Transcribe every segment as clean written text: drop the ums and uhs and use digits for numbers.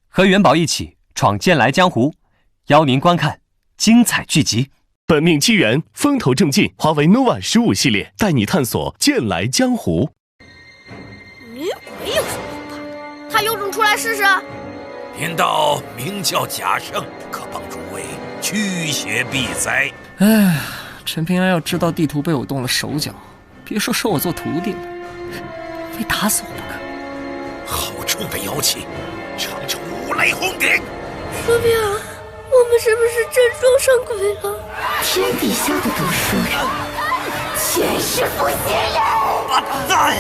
和元宝一起闯剑来江湖，邀您观看精彩剧集。本命机缘，风头正劲，华为 nova 15系列带你探索剑来江湖。女鬼有什么不怕？他有种出来试试！贫道名叫贾胜，可帮诸位驱邪避灾。哎，陈平安要知道地图被我动了手脚，别说收我做徒弟了，非打死我不可。好臭的妖气，长城无来轰顶！说明啊，我们是不是真撞上鬼了？天底下的读书人，全是负心人！笨蛋，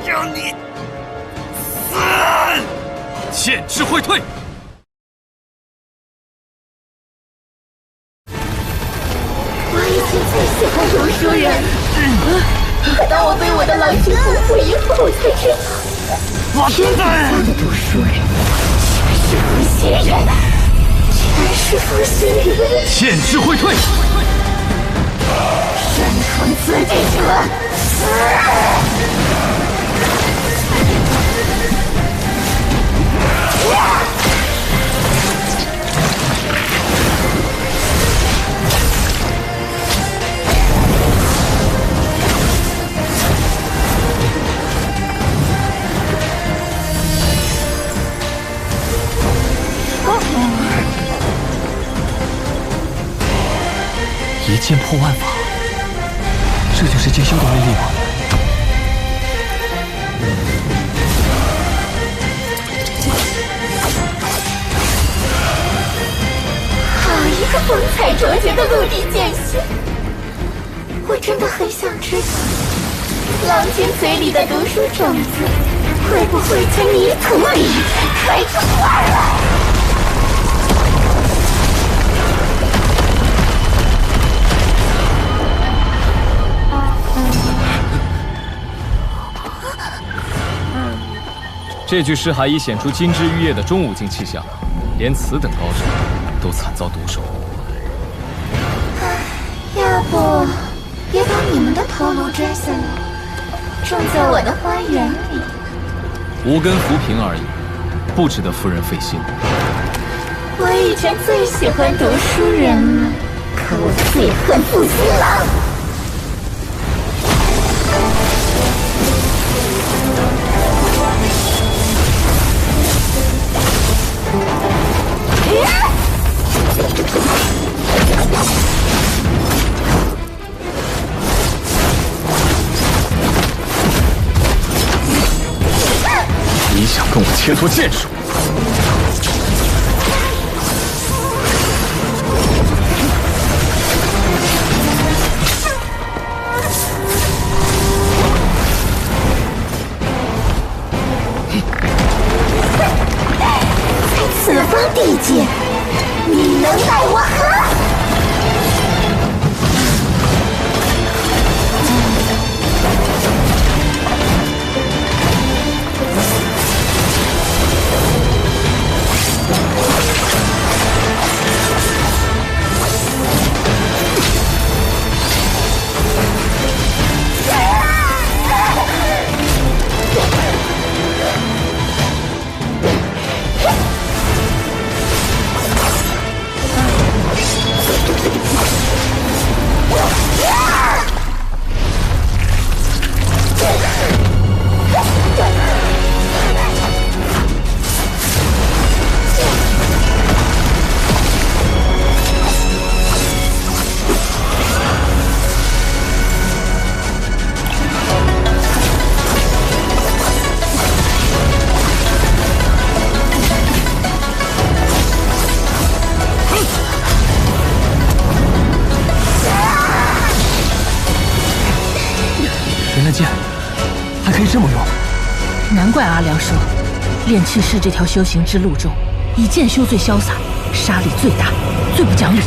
让你死！剑之会退。我以前最喜欢读书人，可当我被我的郎君辜负以后，我才知道，天底下的读书人全是负心人，全是负心人！剑之会退。身存此地者，死！一剑破万法，这就是剑修的威力吗？好一个风采卓绝的陆地剑仙！我真的很想知道，郎君嘴里的读书种子，会不会在泥土里开出花来？这具尸骸已显出金枝玉叶的中武境气象，连此等高手都惨遭毒手。要不别把你们的头颅摘下来，种在我的花园里。无根浮萍而已，不值得夫人费心。我以前最喜欢读书人了，可我最恨负心郎。你想跟我切磋剑术？在此方地界，你能奈我何？原来剑还可以这么用。难怪阿良说，炼气士这条修行之路中，以剑修最潇洒，杀力最大，最不讲理。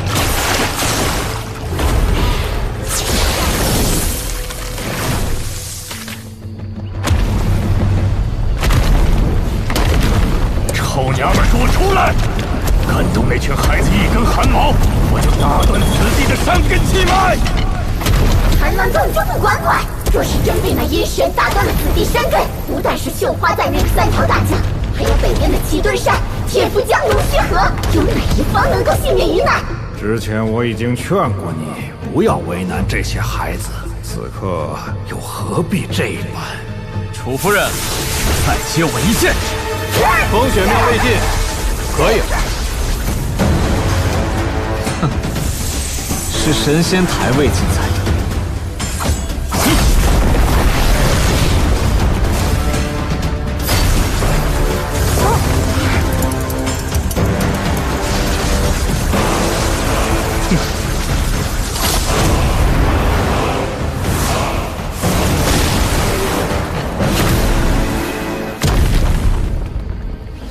臭娘们，给我出来！敢动那群孩子一根汗毛，我就打断此地的3根气脉！蛮蛮更就不管管。若是真被那阴神打断了此地山根，不但是绣花在内的3条大江，还有北边的齐墩山、铁浮江、龙须河，有哪一方能够幸免于难？之前我已经劝过你，不要为难这些孩子，此刻又何必这般？楚夫人，再接我一剑。风雪命未尽，可以。哼，是神仙台未尽才对。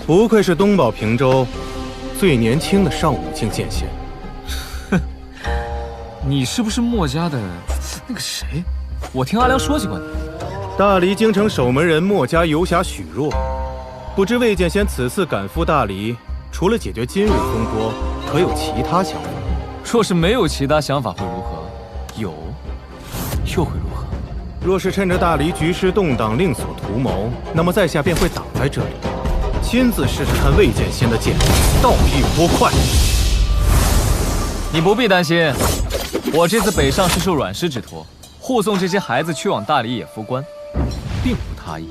不愧是东宝平州最年轻的上5境剑仙。哼，你是不是墨家的那个谁？我听阿良说起过你。大黎京城守门人墨家游侠许若，不知魏剑仙此次赶赴大黎，除了解决今日风波，可有其他想法？若是没有其他想法会如何？有，又会如何？若是趁着大黎局势动荡另所图谋，那么在下便会挡在这里。亲自试试看魏剑仙的剑到底有多快。你不必担心，我这次北上是受阮师之托，护送这些孩子去往大理野夫关，并无他意。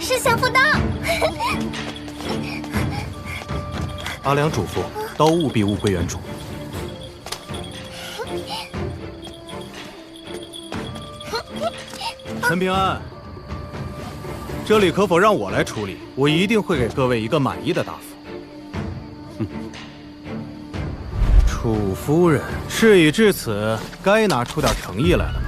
是想不到。阿良嘱咐，刀务必物归原主。陈平安，这里可否让我来处理？我一定会给各位一个满意的答复。楚夫人，事已至此，该拿出点诚意来了吧？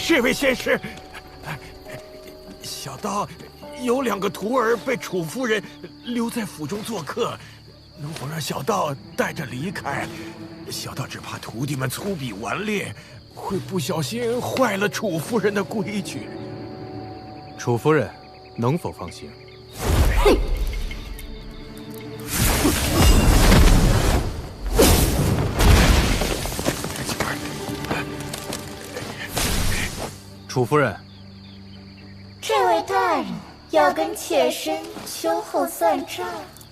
这位仙师，小道有2个徒儿被楚夫人留在府中做客，能否让小道带着离开？小道只怕徒弟们粗鄙顽劣，会不小心坏了楚夫人的规矩。楚夫人，能否放心？楚夫人，这位大人要跟妾身秋后算账。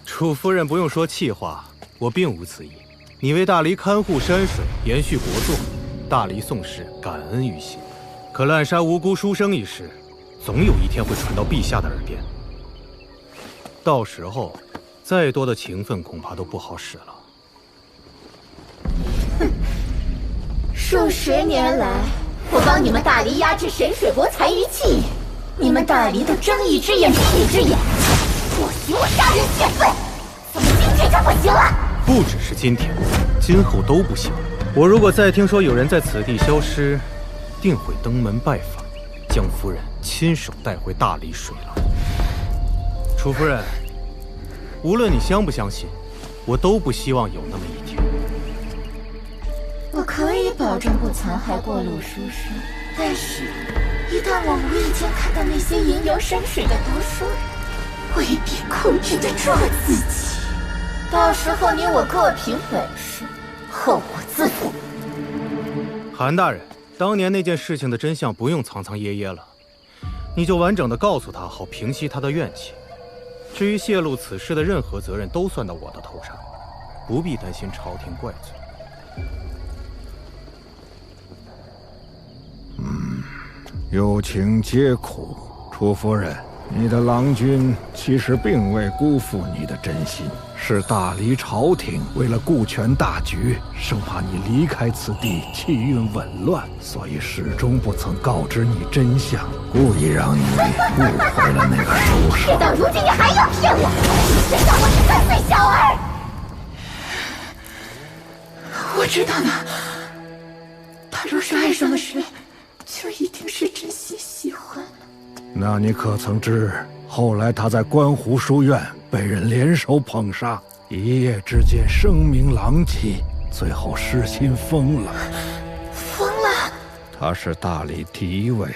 楚夫人不用说气话，我并无此意。你为大黎看护山水，延续国祚，大黎宋氏感恩于心。可滥杀无辜书生一事，总有一天会传到陛下的耳边。到时候，再多的情分恐怕都不好使了。哼，数10年来，我帮你们大黎压制神水国残余气焰，你们大黎都睁一只眼闭一只眼，不许我杀人泄愤，怎么今天就不行了？不只是今天，今后都不行。我如果再听说有人在此地消失，定会登门拜访，将夫人亲手带回大黎水廊。楚夫人，无论你相不相信，我都不希望有那么一天。我可以保证不残害过路书生，但是，一旦我无意间看到那些吟游山水的读书人，未必控制得住自己。到时候你我各凭本事，后果自负。韩大人，当年那件事情的真相不用藏藏掖掖了，你就完整的告诉他，好平息他的怨气。至于泄露此事的任何责任，都算到我的头上，不必担心朝廷怪罪。有情皆苦，楚夫人，你的郎君其实并未辜负你的真心，是大黎朝廷为了顾全大局，生怕你离开此地气运紊乱，所以始终不曾告知你真相，故意让你误会了那个书生。事到如今，你还要骗我？谁让我是3岁小儿？我知道呢。他若是爱上了谁，就一定是真心喜欢。那你可曾知，后来他在观湖书院被人联手捧杀，一夜之间声名狼藉，最后失心疯了。疯了？他是大理第一位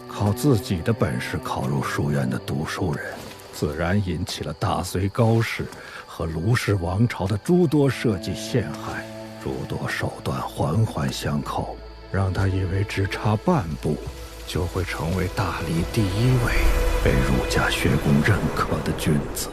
靠自己的本事考入书院的读书人，自然引起了大隋高氏和卢氏王朝的诸多设计陷害，诸多手段环环相扣，让他以为只差半步就会成为大理第一位被儒家学宫认可的君子。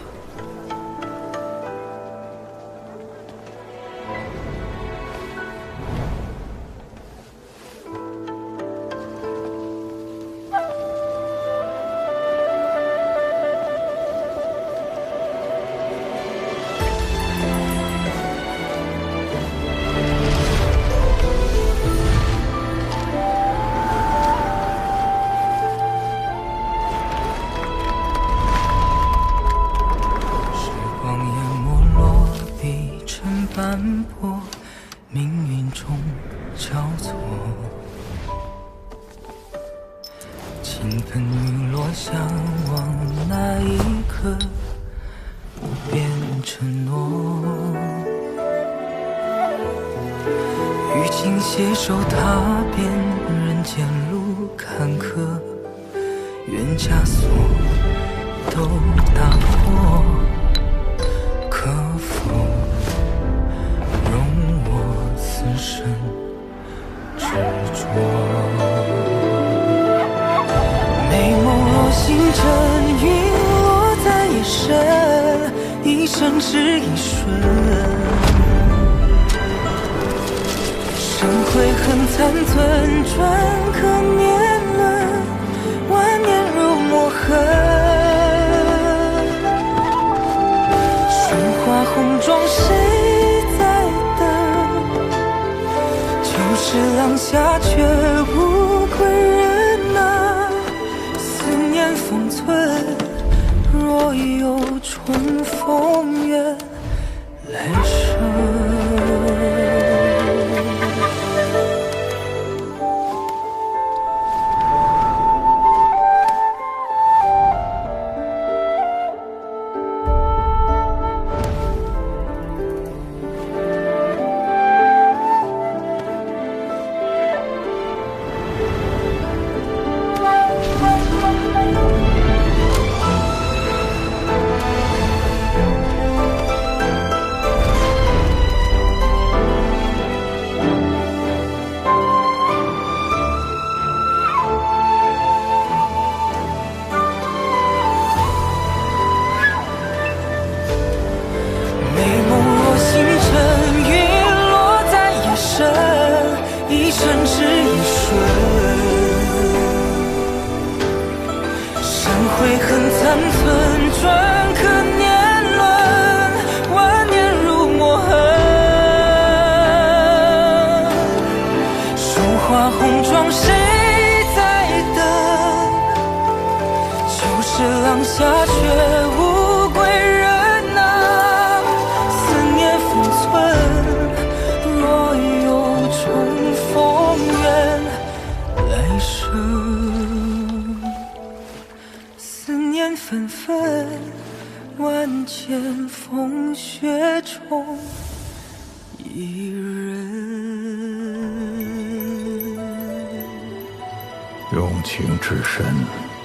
用情之深，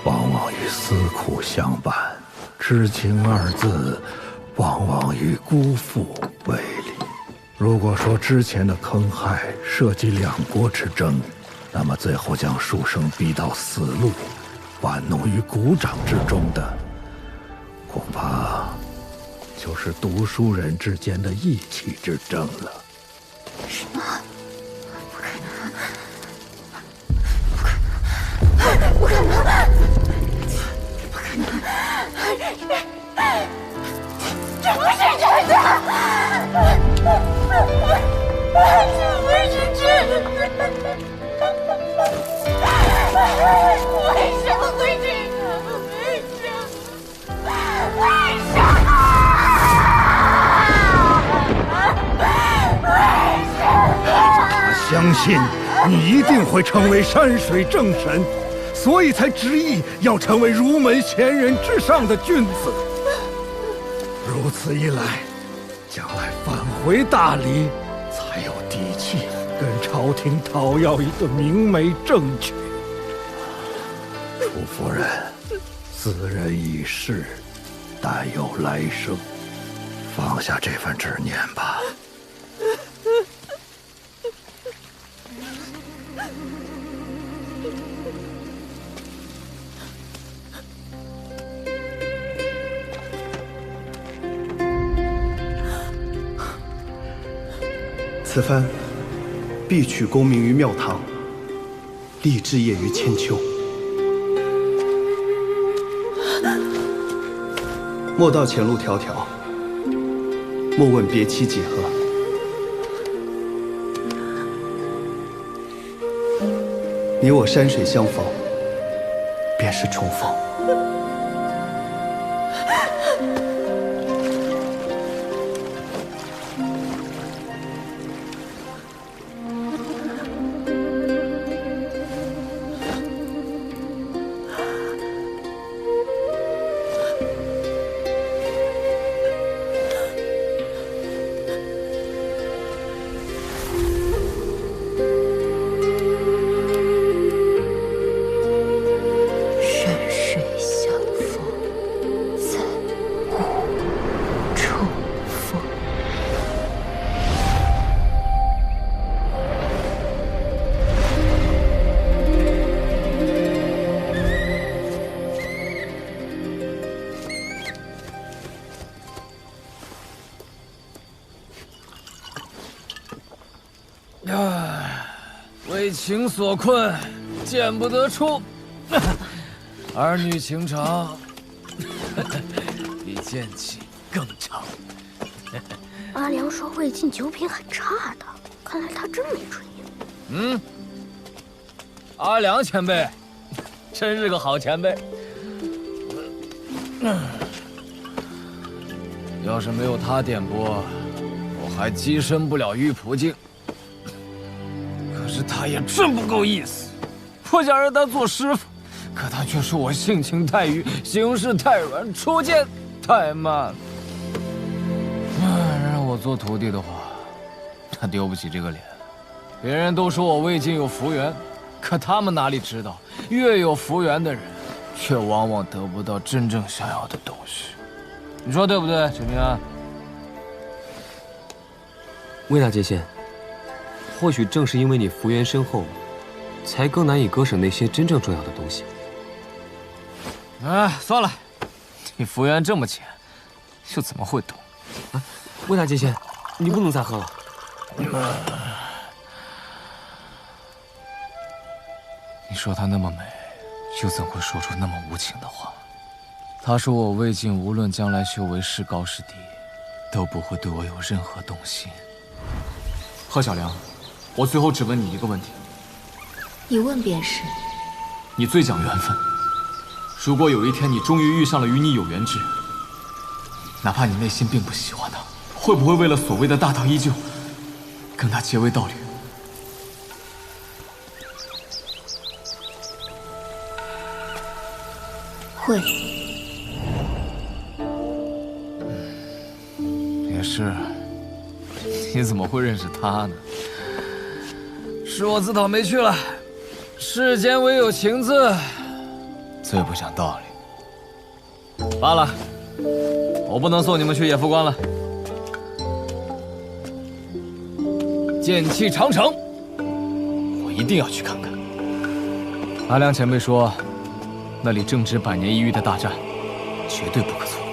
往往与思苦相伴；知情二字，往往与辜负为离。如果说之前的坑害涉及两国之争，那么最后将书生逼到死路，玩弄于股掌之中的，恐怕就是读书人之间的义气之争了。什么？不可能！不可能！这不是真的！这不是真的！为什么会这样？为什么？为什么？为什么？相信你一定会成为山水正神，所以才执意要成为儒门贤人之上的君子。如此一来，将来返回大理，才有底气跟朝廷讨要一个明媒正娶。楚夫人，此人已逝，但有来生，放下这份执念吧。此番必取功名于庙堂，立志业于千秋。莫道前路迢迢，莫问别期几何。你我山水相逢，便是重逢。为情所困，见不得出。儿女情长，比剑气更长。阿良说魏晋酒品很差的，看来他真没春饮。阿良前辈，真是个好前辈。要是没有他点拨，我还跻身不了玉璞境。可是他也真不够意思，我想让他做师傅，可他却说我性情太愚，行事太软，出剑太慢。让我做徒弟的话，他丢不起这个脸。别人都说我魏晋有福缘，可他们哪里知道，越有福缘的人，却往往得不到真正想要的东西。你说对不对，陈平安？魏大界限，或许正是因为你福缘深厚，才更难以割舍那些真正重要的东西。哎，算了，你福缘这么浅，又怎么会懂？魏大界限，你不能再喝了。你说她那么美，又怎会说出那么无情的话？她说我魏晋无论将来修为是高是低，都不会对我有任何动心。贺小良，我最后只问你一个问题，你问便是。你最讲缘分。如果有一天你终于遇上了与你有缘之人，哪怕你内心并不喜欢他，会不会为了所谓的大道依旧，跟他结为道侣？会。也是，你怎么会认识他呢？是我自讨没趣了。世间唯有情字，最不讲道理。罢了，我不能送你们去野夫关了。剑气长城，我一定要去看看。阿良前辈说，那里正值100年一遇的大战，绝对不可错过。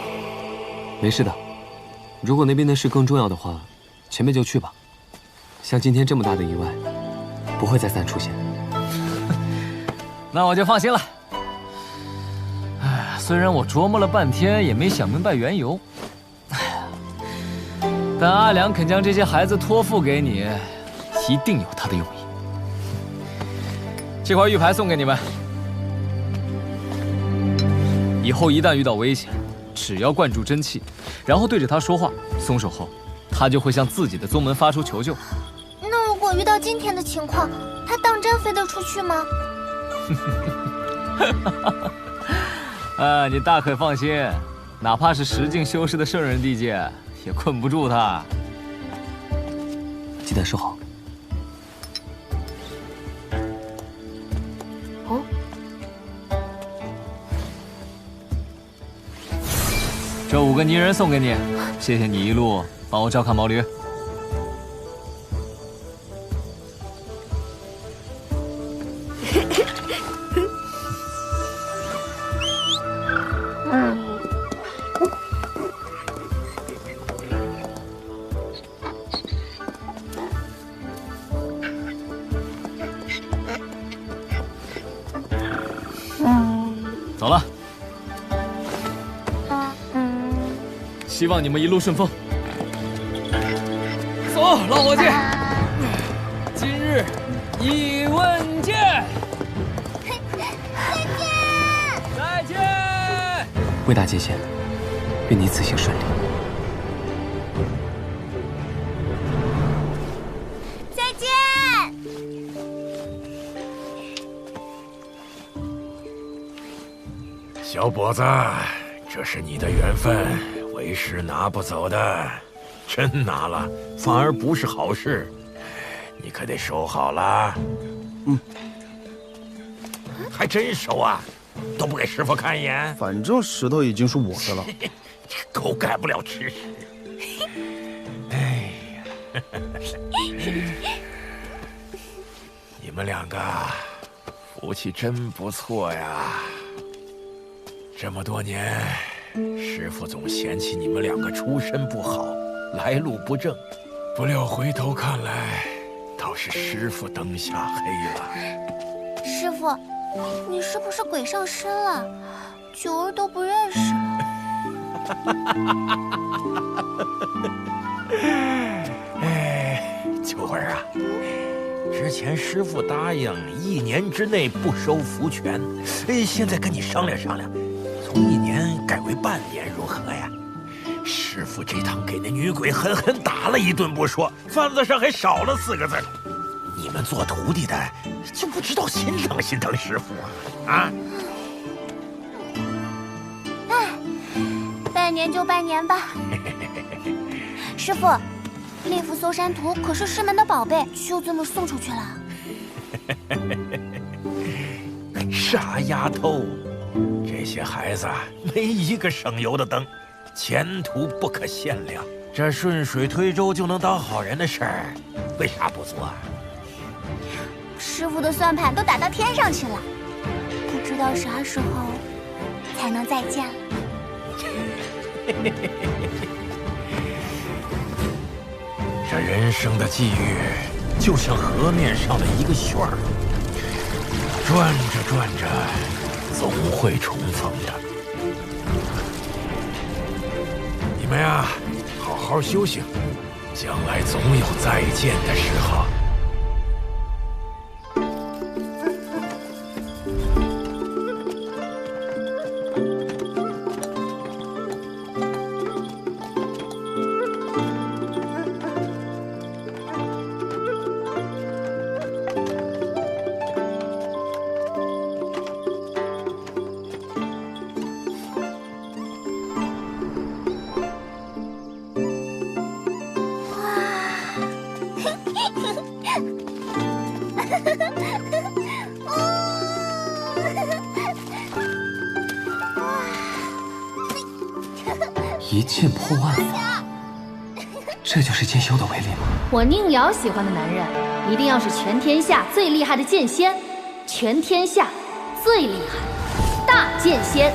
没事的，如果那边的事更重要的话，前辈就去吧。像今天这么大的意外，不会再三出现。那我就放心了。哎，虽然我琢磨了半天也没想明白缘由，但阿良肯将这些孩子托付给你，一定有他的用意。这块玉牌送给你们，以后一旦遇到危险，只要灌注真气，然后对着他说话，松手后，他就会向自己的宗门发出求救。那如果果遇到今天的情况，他当真飞得出去吗？你大可放心，哪怕是10境修士的圣人地界，也困不住他。记得收好。哦，这5个泥人送给你，谢谢你一路帮我照看毛驴。走了，希望你们一路顺风。走，老伙计，今日一问见。再见。魏大剑仙，愿你此行顺利。再见。小伙子，这是你的缘分，为师拿不走的。真拿了，反而不是好事，你可得收好了。还真收啊，都不给师傅看一眼。反正石头已经是我的了。狗改不了吃屎。哎呀，你们两个福气真不错呀。这么多年，师傅总嫌弃你们两个出身不好，来路不正，不料回头看来，倒是师傅灯下黑了。师傅，你是不是鬼上身了？九儿都不认识了。哎，九儿啊，之前师傅答应1年之内不收符权，现在跟你商量商量，从1年改为半年，如何呀？师傅这趟给那女鬼狠狠打了一顿不说，饭子上还少了4个字。你们做徒弟的就不知道心疼心疼师傅啊？哎，半年就半年吧。师傅，那幅搜山图可是师门的宝贝，就这么送出去了？傻丫头，这些孩子没一个省油的灯，前途不可限量。这顺水推舟就能当好人的事儿，为啥不做啊？师傅的算盘都打到天上去了，不知道啥时候才能再见了。这人生的际遇，就像河面上的一个旋儿，转着转着，总会重逢的。你们呀，好好修行，将来总有再见的时候。一剑破万法，这就是剑修的威力吗？我宁瑶喜欢的男人，一定要是全天下最厉害的剑仙，全天下最厉害大剑仙。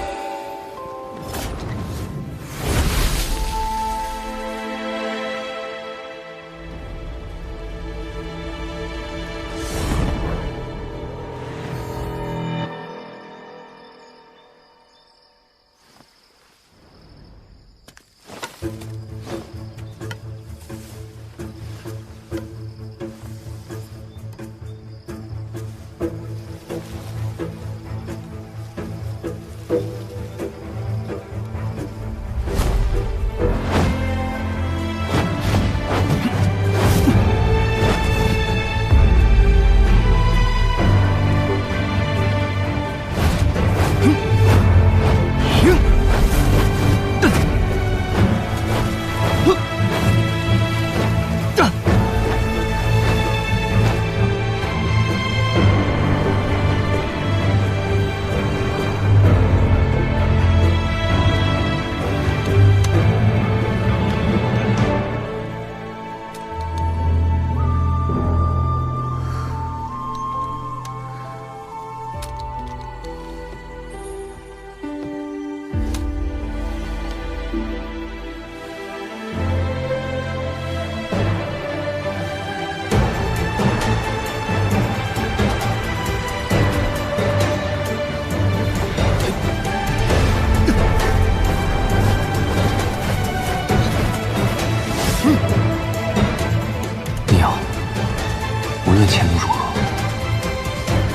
无论前路如何，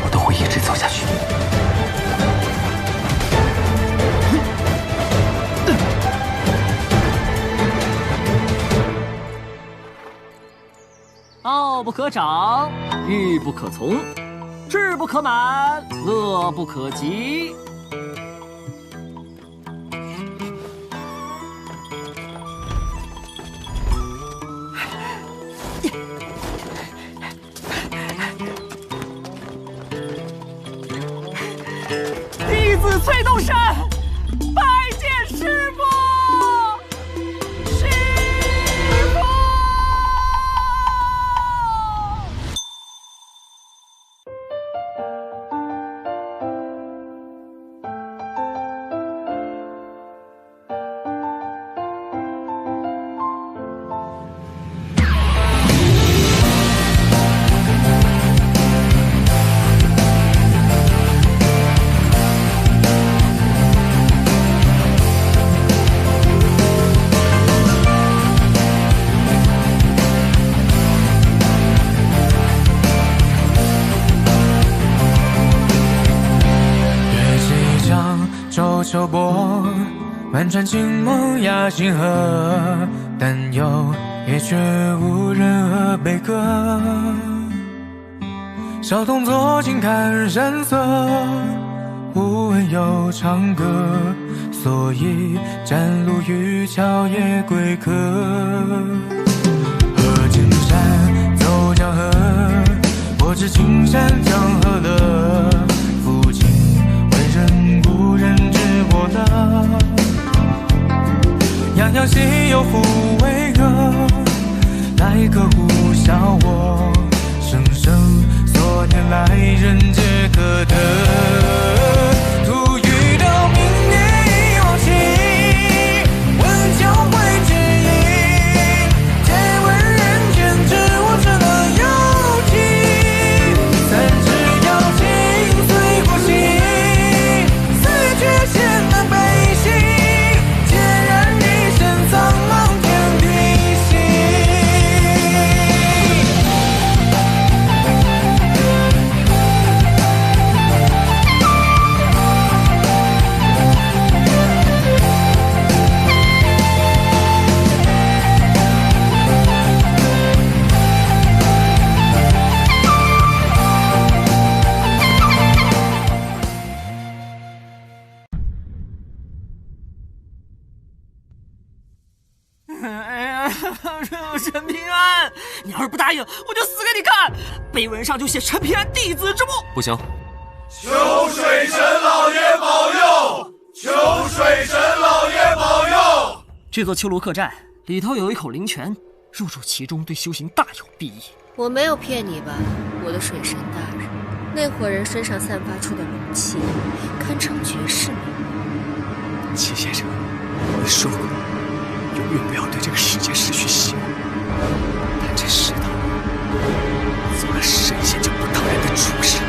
我都会一直走下去。道不可长，欲不可从，志不可满，乐不可极。弟子崔洞山拜见师父。秋波，漫传青梦压星河，但有也却无任何悲歌。小童坐静看山色，无闻有长歌，所以站路渔樵也归客。河间山走江河，我知青山江河乐。父亲为人故人我的样样心有福为歌，来歌呼啸我，生生所念来人皆可得。突遇到明月一往情，问交会知音，借问人间知我成了有情，三只妖精随过心，四绝险难背行，孑然一身苍茫天地心。陈平安，你要是不答应，我就死给你看！碑文上就写陈平安弟子之墓。不行，求水神老爷保佑！求水神老爷保佑！这座丘庐客栈里头有一口灵泉，入住其中对修行大有裨益。我没有骗你吧，我的水神大人？那伙人身上散发出的龙气，堪称绝世美物。齐先生，你说过，永远不要对这个世界失去希望。但这世道，做了神仙就不当然的畜生。